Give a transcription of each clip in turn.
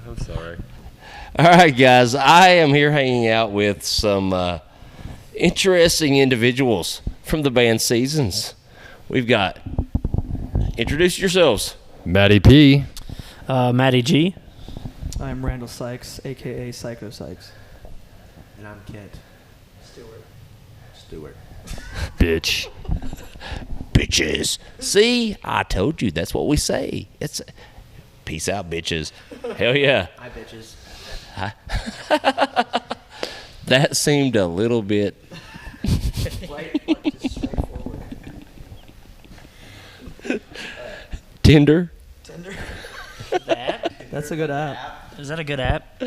I'm sorry. All right, guys. I am here hanging out with some interesting individuals from the band Seasons. We've got... Introduce yourselves. Matty P. Matty G. I'm Randall Sykes, a.k.a. Psycho Sykes. And I'm Kent. Stewart. Bitch. Bitches. See? I told you. That's what we say. It's... Peace out, bitches. Hell yeah. Hi, bitches. That seemed a little bit... Tinder? That's a good app. Is that a good app?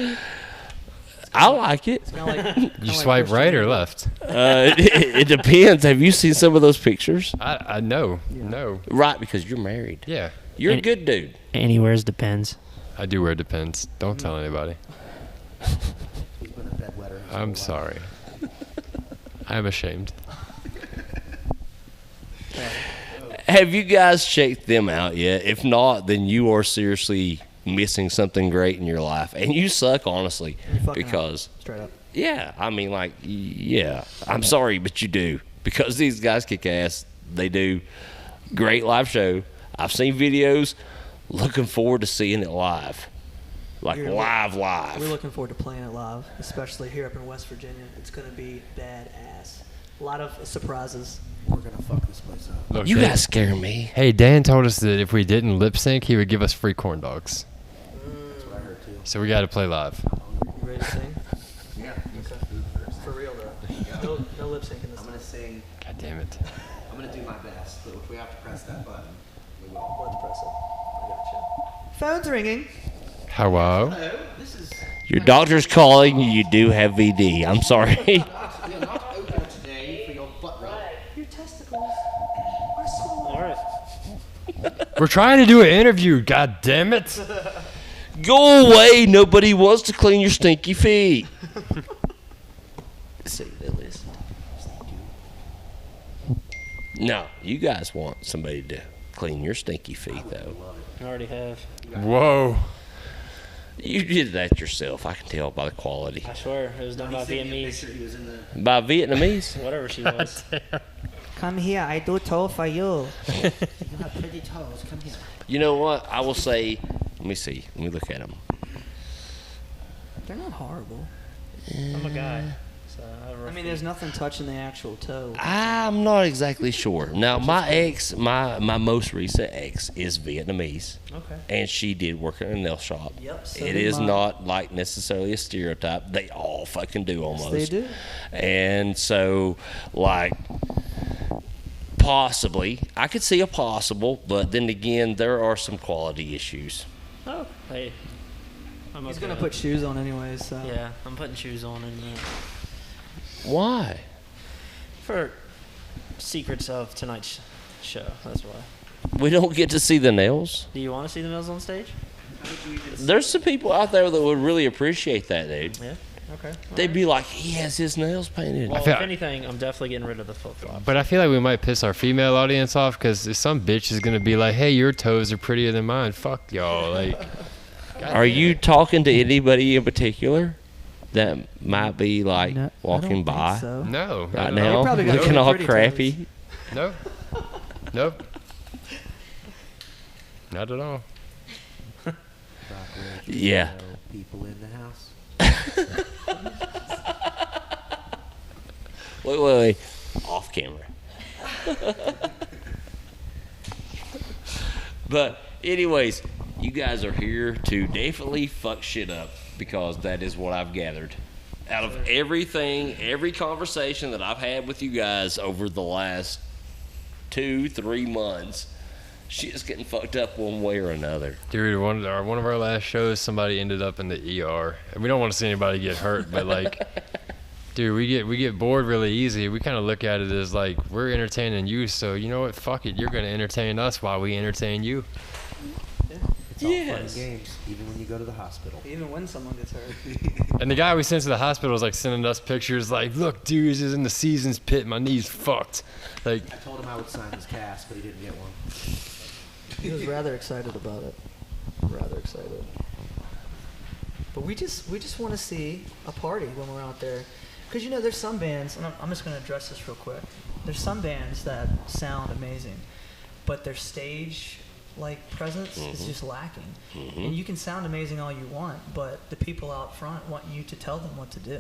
I like it. It's kind of like You swipe right or left? It depends. Have you seen some of those pictures? I know. No. Right, because you're married. Yeah. You're a good dude. Anywhere's depends. I do wear Depends. Don't tell anybody. He's been a bedwetter. I'm sorry. I'm ashamed. Have you guys checked them out yet? If not, then you are seriously missing something great in your life. And you suck, honestly. You fucking Because, straight up. yeah, I mean, like, yeah. I'm sorry, but you do. Because these guys kick ass. They do. Great live show. I've seen videos. Looking forward to seeing it live. Like, We're live. We're looking forward to playing it live, especially here up in West Virginia. It's going to be badass. A lot of surprises. We're going to fuck this place up. Look, You Dan- guys scare me. Hey, Dan told us that if we didn't lip sync, he would give us free corn dogs. That's what I heard, too. So we got to play live. You ready to sing? Yeah. For real, though. No lip sync in this I'm going to sing. God damn it. I'm going to do my best. But if we have to press that button, we will. Let's press it. I gotcha. Phone's ringing. Hello? Hello. This is... Your doctor's calling. You do have VD. I'm sorry. We are not open today for your butt rub. Your testicles are swollen. All right. We're trying to do an interview. God damn it. Go away. Nobody wants to clean your stinky feet. See, they listen. No, you guys want somebody to clean your stinky feet, though. I already have. Whoa. You did that yourself. I can tell by the quality. I swear, it was done by Vietnamese. He was in the... By Vietnamese? Whatever she was. Come here. I do toe for you. You have pretty toes. Come here. You know what? I will say, let me see. Let me look at them. They're not horrible. I'm a guy. So I mean, there's nothing touching the actual toe. I'm not exactly sure. Now, my ex, my most recent ex is Vietnamese. Okay. And she did work in a nail shop. Yep, so It did is mine. not like necessarily a stereotype. They all fucking do almost. They do. And so, like, possibly, I could see a possible, but then again, there are some quality issues. Oh, hey. I'm He's okay. gonna put shoes on anyway, so. Yeah, I'm putting shoes on and Why? for secrets of tonight's show. That's why. We don't get to see the nails? Do you want to see the nails on stage? There's some people out there that would really appreciate that, dude. Yeah. Okay. They'd be like, he has his nails painted. Well, feel- if anything, I'm definitely getting rid of the flip flops. But I feel like we might piss our female audience off because some bitch is going to be like, hey, your toes are prettier than mine. Fuck y'all. Like, Are you talking to anybody in particular that might be like No, I walking don't think by so. no. right They now, probably got looking really all pretty crappy? toes. No. Nope. Not at all. Yeah. People in the house. Wait. Off camera. But anyways, you guys are here to definitely fuck shit up because that is what I've gathered. Out of everything, every conversation that I've had with you guys over the last 2-3 months, shit's getting fucked up one way or another. Dude, one of our last shows, somebody ended up in the ER. And we don't want to see anybody get hurt, but like, dude, we get bored really easy. We kind of look at it as like we're entertaining you, so you know what? Fuck it, you're gonna entertain us while we entertain you. It's all fun and games, even when you go to the hospital. Even when someone gets hurt. And the guy we sent to the hospital was like sending us pictures, like, look, dude, this is in the Seasons pit. My knee's fucked. Like, I told him I would sign his cast, but he didn't get one. He was rather excited about it. Rather excited. But we just want to see a party when we're out there. Because, you know, there's some bands, and I'm just going to address this real quick. There's some bands that sound amazing, but their stage, like, presence is just lacking. And you can sound amazing all you want, but the people out front want you to tell them what to do.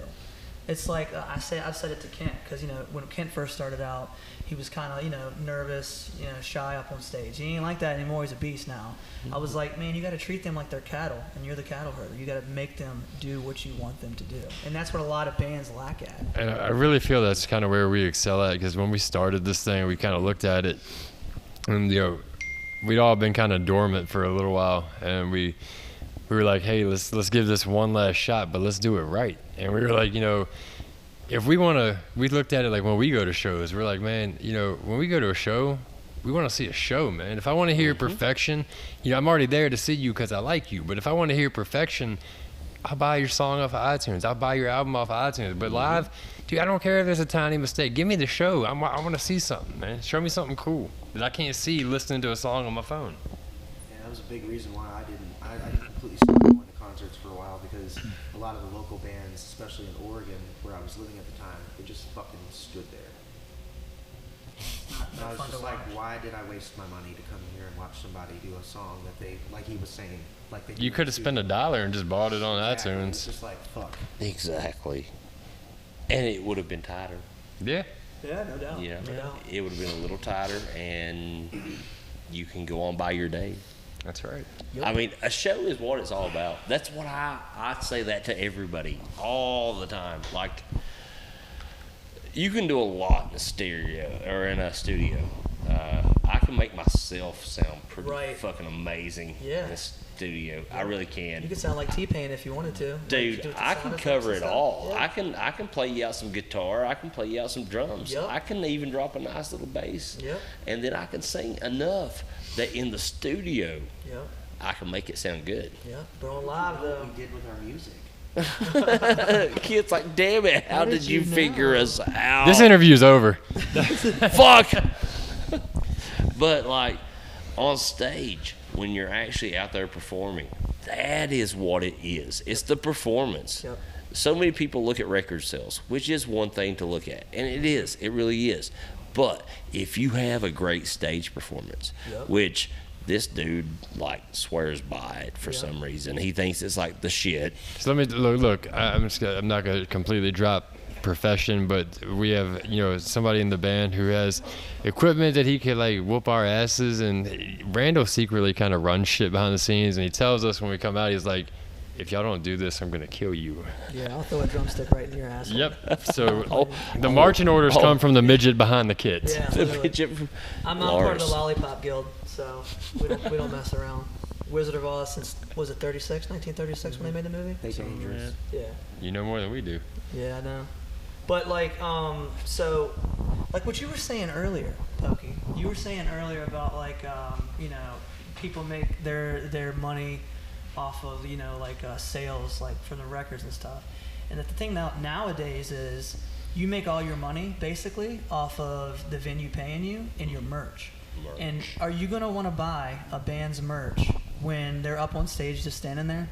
It's like, I've said it to Kent, because, you know, when Kent first started out, he was kind of, you know, nervous, you know, shy up on stage. He ain't like that anymore. He's a beast now. I was like, man, you got to treat them like they're cattle, and you're the cattle herder. You got to make them do what you want them to do. And that's what a lot of bands lack at. And I really feel that's kind of where we excel at, because when we started this thing, we kind of looked at it, and, you know, we'd all been kind of dormant for a little while, and we were like, hey, let's give this one last shot, but let's do it right. And we were like, you know, if we want to, we looked at it like when we go to shows, we're like, man, you know, when we go to a show, we want to see a show, man. If I want to hear perfection, you know, I'm already there to see you because I like you. But if I want to hear perfection, I'll buy your song off of iTunes. I'll buy your album off of iTunes. But live, dude, I don't care if there's a tiny mistake. Give me the show. I want to see something, man. Show me something cool that I can't see listening to a song on my phone. Yeah, that was a big reason why I completely stopped going to concerts for a while, because a lot of the local bands, especially in Oregon, where I was living at the time, they just fucking stood there. And I was just like, why did I waste my money to come here and watch somebody do a song that they, like he was saying, like they do You could have spent $1 and just bought it on Exactly. iTunes. It's just like, fuck. Exactly. And it would have been tighter. Yeah. Yeah, no doubt. You know, No doubt. it would have been a little tighter, and you can go on by your day. That's right. Yep. I mean, a show is what it's all about. That's what I say that to everybody all the time. Like, you can do a lot in a stereo or in a studio. I can make myself sound pretty fucking amazing Yeah. in a studio. I really can. You could sound like T-Pain if you wanted to. Dude, Like, I can cover it all. Yeah. I can play you out some guitar. I can play you out some drums. Yep. I can even drop a nice little bass. Yep. And then I can sing enough that in the studio Yep. I can make it sound good. Yep. But on live, What though. we did with our music. Kid's like, damn it, how did did you you figure know? us out? This interview's over. Fuck. But like on stage, when you're actually out there performing, that is what it is. It's the performance. Yep. So many people look at record sales, which is one thing to look at, and it is. It really is. But if you have a great stage performance, Yep. which this dude like swears by it for Yeah. some reason, he thinks it's like the shit. So let me look. I'm not gonna completely drop profession, but we have, you know, somebody in the band who has equipment that he could like whoop our asses, and Randall secretly kind of runs shit behind the scenes, and he tells us when we come out, he's like, if y'all don't do this, I'm gonna kill you. Yeah, I'll throw a drumstick right in your ass. Yep. So the marching orders come from the midget behind the kids. Yeah, The literally. midget from I'm not part of the Lars. Lollipop Guild, so we don't mess around. Wizard of Oz since, was it 1936 when they made the movie? They dangerous. Yeah. You know more than we do. Yeah, I know. But like, so, like what you were saying earlier, Pokey. You were saying earlier about like, you know, people make their money off of, you know, like sales, like from the records and stuff. And that the thing nowadays is you make all your money basically off of the venue paying you and your merch. And are you gonna want to buy a band's merch when they're up on stage just standing there?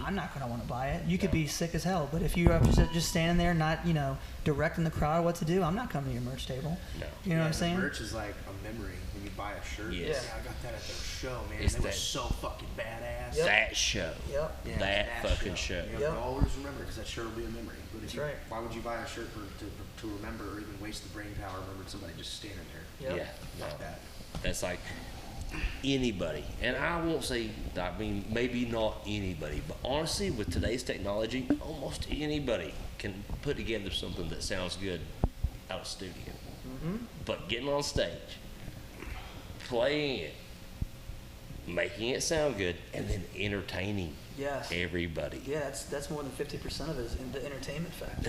I'm not gonna want to buy it. You could be sick as hell, but if you're up just standing there, not, you know, directing the crowd what to do, I'm not coming to your merch table. No. You know what I'm saying? Merch is like a memory when you buy a shirt. Yes. Yeah, I got that at their show, man. It's They were that- so fucking badass. Yep. That show. Yep. Yeah, That fucking show. You know, Yep. you'll always remember, because that shirt will be a memory. But That's if you, right. Why would you buy a shirt to remember, or even waste the brain power remembering somebody just standing there? Yep. Yeah. Fuck that. That's like anybody, and I won't say, I mean, maybe not anybody, but honestly, with today's technology, almost anybody can put together something that sounds good out of studio. But getting on stage, playing it, making it sound good, and then entertaining Yes. everybody. Yeah, that's more than 50% of it is in the entertainment factor.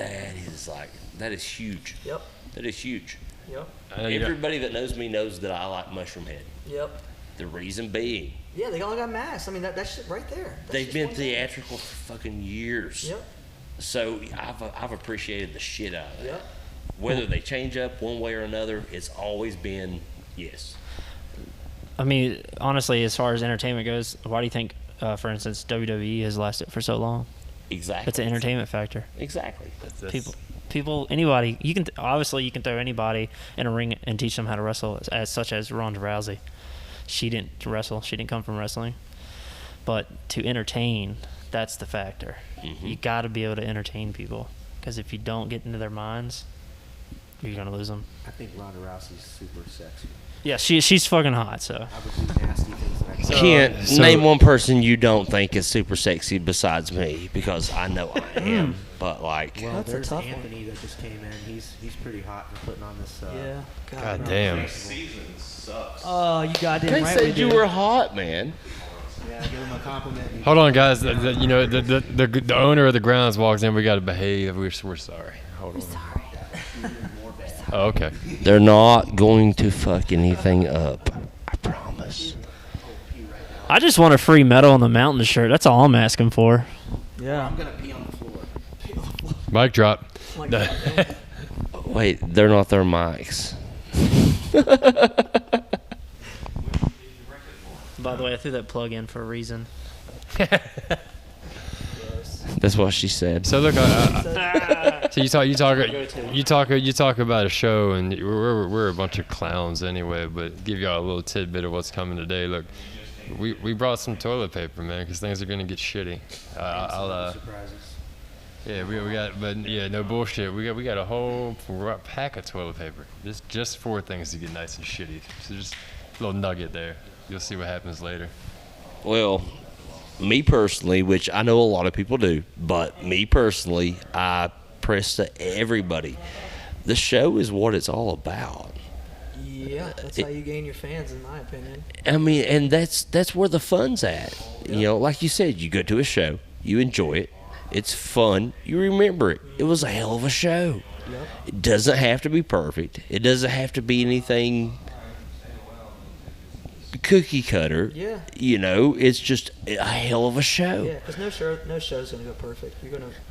That is huge. Yep. That is huge. Yep. I know you got- Everybody that knows me knows that I like Mushroom Head. Yep. The reason being, Yeah, they all got masks. I mean, that's shit right there. That's they've just been one thing. theatrical for fucking years. Yep. So I've appreciated the shit out of that. Yep. Whether they change up one way or another, it's always been yes. I mean, honestly, as far as entertainment goes, why do you think, for instance, WWE has lasted for so long? Exactly. It's an entertainment factor. Exactly. People, anybody. You can obviously you can throw anybody in a ring and teach them how to wrestle, such as Ronda Rousey. She didn't wrestle. She didn't come from wrestling. But to entertain, that's the factor. Mm-hmm. You got to be able to entertain people, because if you don't get into their minds, you're gonna lose them. I think Ronda Rousey's super sexy. Yeah, she's fucking hot. So I would do nasty things that I can't. Kent, name one person you don't think is super sexy besides me, because I know I am. But like, Well, That's a there's tough one. Anthony that just came in. He's pretty hot for putting on this. Yeah. God damn. season sucks. Oh, you goddamn They right. we said you do. were hot, man. Yeah, give him a compliment. Hold on, guys. You know, the owner of the grounds walks in. We got to behave. We're sorry. Hold on. Oh, okay. They're not going to fuck anything up. I promise. I just want a free Metal on the Mountain shirt. That's all I'm asking for. Yeah. I'm gonna pee on the floor. Mic drop. Like that. Wait, they're not their mics. By the way, I threw that plug in for a reason. That's what she said. So look, so you talk about a show, and we're a bunch of clowns anyway. But give y'all a little tidbit of what's coming today. Look, we brought some toilet paper, man, because things are gonna get shitty. Surprises. Yeah, we got, but yeah, no bullshit. We got a whole pack of toilet paper, just for things to get nice and shitty. So just a little nugget there. You'll see what happens later. Well, me personally, which I know a lot of people do, but me personally, I press to everybody. The show is what it's all about. Yeah, that's how you gain your fans, in my opinion. I mean, and that's where the fun's at. You know, like you said, you go to a show, you enjoy it, it's fun, you remember it. It was a hell of a show. Yep. It doesn't have to be perfect. It doesn't have to be anything cookie cutter. Yeah. You know, it's just a hell of a show. Yeah, because no show's gonna go perfect.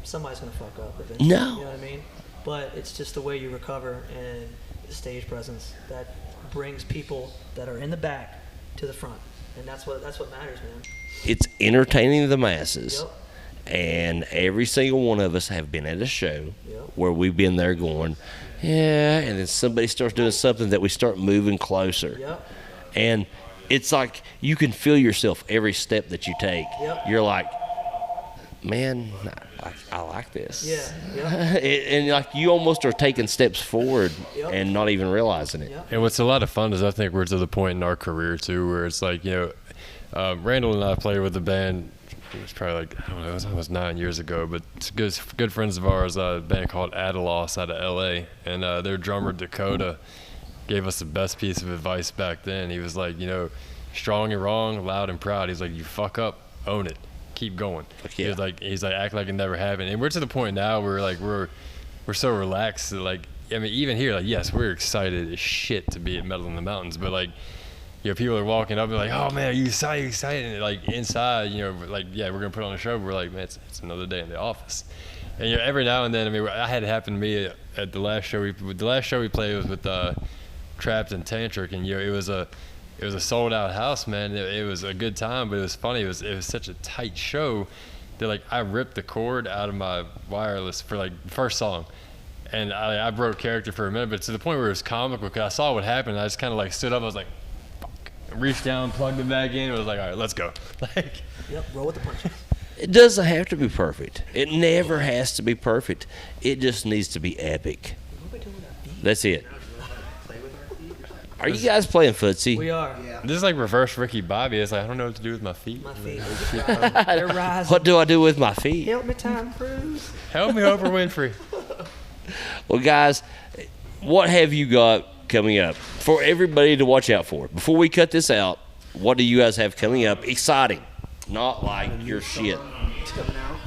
Somebody's gonna fuck up eventually. No. You know what I mean? But it's just the way you recover and the stage presence that brings people that are in the back to the front, and that's what matters, man. It's entertaining the masses. Yep. And every single one of us have been at a show Yep. where we've been there going, yeah, and then somebody starts doing something that we start moving closer. Yep. And it's like you can feel yourself every step that you take. Yep. You're like, man, I like this. Yeah. Yep. And like you almost are taking steps forward Yep. and not even realizing it. Yep. And what's a lot of fun is I think we're to the point in our career too where it's like, you know, Randall and I played with the band. It was probably like, I don't know, it was almost 9 years ago, but it's good friends of ours, a band called Adalos out of L.A., and their drummer Dakota gave us the best piece of advice back then. He was like, you know, strong and wrong, loud and proud. He's like, you fuck up, own it, keep going. Yeah. He's like, act like it never happened. And we're to the point now where like we're so relaxed that like, I mean, even here, like, yes, we're excited as shit to be at Metal in the Mountains, but like, you know, people are walking up and like, oh man, are you excited? And like inside, you know, like, yeah, we're gonna put on a show. But we're like, man, it's another day in the office. And you know, every now and then, I mean, I had it happen to me at the last show. The last show we played was with Trapped and Tantric, and you know, it was a sold out house, man. It was a good time, but it was funny. It was such a tight show that like I ripped the cord out of my wireless for like the first song. And I broke character for a minute, but to the point where it was comical because I saw what happened. And I just kind of like stood up. I was like, reached down, plugged it back in. It was like, all right, let's go. Like, Yep. Roll with the punches. It doesn't have to be perfect. It never has to be perfect. It just needs to be epic. What are we doing with that beat? That's it. Play with our feet or something? Are you guys playing footsie? We are. Yeah. this is like reverse Ricky Bobby. It's like I don't know what to do with my feet. My feet. They're rising. What do I do with my feet? Help me, Tom Cruise. Help me, Oprah Winfrey. Well, guys, what have you got coming up for everybody to watch out for? Before we cut this out, what do you guys have coming up? Exciting. Not like your shit. It's coming out,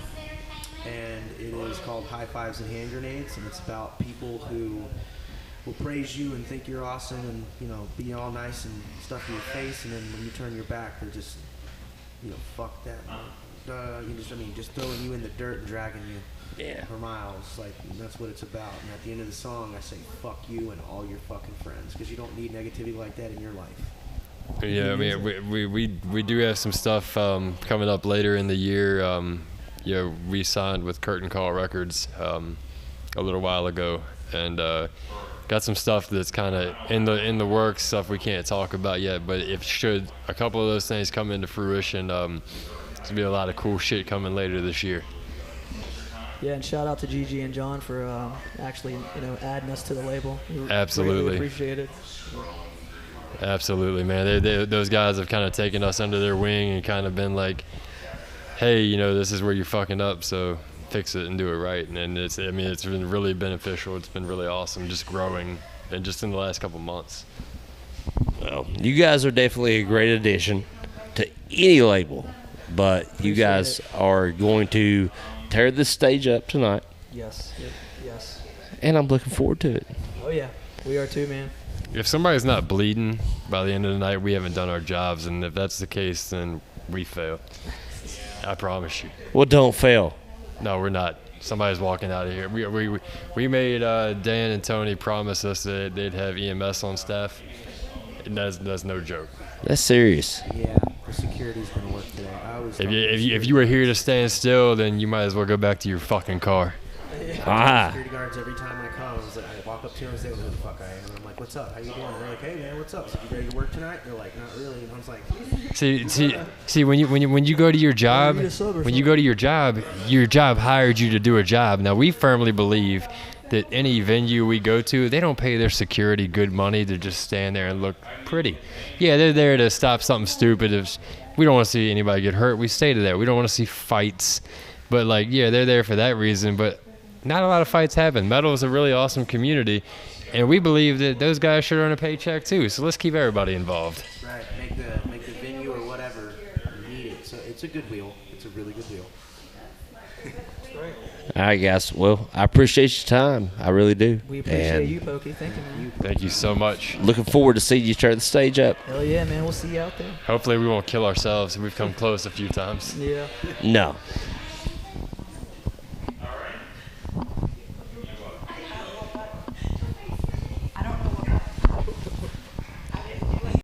and it is called High Fives and Hand Grenades, and it's about people who will praise you and think you're awesome and, you know, be all nice and stuff in your face, and then when you turn your back, they're just, you know, fuck that. Just throwing you in the dirt and dragging you Yeah. for miles. Like, that's what it's about. And at the end of the song, I say, fuck you and all your fucking friends, because you don't need negativity like that in your life. Yeah, I mean, we do have some stuff coming up later in the year. We signed with Curtain Call Records a little while ago, and got some stuff that's kind of in the works, stuff we can't talk about yet. But if should a couple of those things come into fruition, there's gonna be a lot of cool shit coming later this year. Yeah, and shout out to Gigi and John for actually, adding us to the label. We Absolutely. greatly appreciate it. Absolutely, man. Those guys have kind of taken us under their wing and kind of been like, hey, this is where you're fucking up, so fix it and do it right. And it's been really beneficial. It's been really awesome, just growing, and just in the last couple months. Well, you guys are definitely a great addition to any label, but you guys are going to tear this stage up tonight, Yes. Yes. and I'm looking forward to it. Oh yeah, we are too, man. If somebody's not bleeding by the end of the night, we haven't done our jobs, and if that's the case, then we fail. I promise you. Well, don't fail. No, we're not. Somebody's walking out of here. We made Dan and Tony promise us that they'd have EMS on staff, and that's no joke. That's serious. Yeah, the security's gonna work today. I was. If you were here to stand still, then you might as well go back to your fucking car. Ah. Security guards every time I come. I walk up to them and say, "Who the fuck I am?" And I'm like, "What's up? How you doing?" And they're like, "Hey man, what's up? So you ready to work tonight?" They're like, "Not really." And I was like, See, when you go to your job, your job hired you to do a job. Now we firmly believe that any venue we go to, they don't pay their security good money to just stand there and look pretty. Yeah, they're there to stop something stupid. If we don't want to see anybody get hurt, we stated that. We don't want to see fights. But they're there for that reason. But not a lot of fights happen. Metal is a really awesome community, and we believe that those guys should earn a paycheck too. So let's keep everybody involved. "Right, make the venue or whatever need it." So it's a good wheel. It's a really good wheel. All right, guys. Well, I appreciate your time. I really do. We appreciate And you, Pokey. Thank you, man. Thank you so much. looking forward to seeing you tear the stage up. Hell yeah, man. We'll see you out there. Hopefully we won't kill ourselves. We've come close a few times. Yeah. No.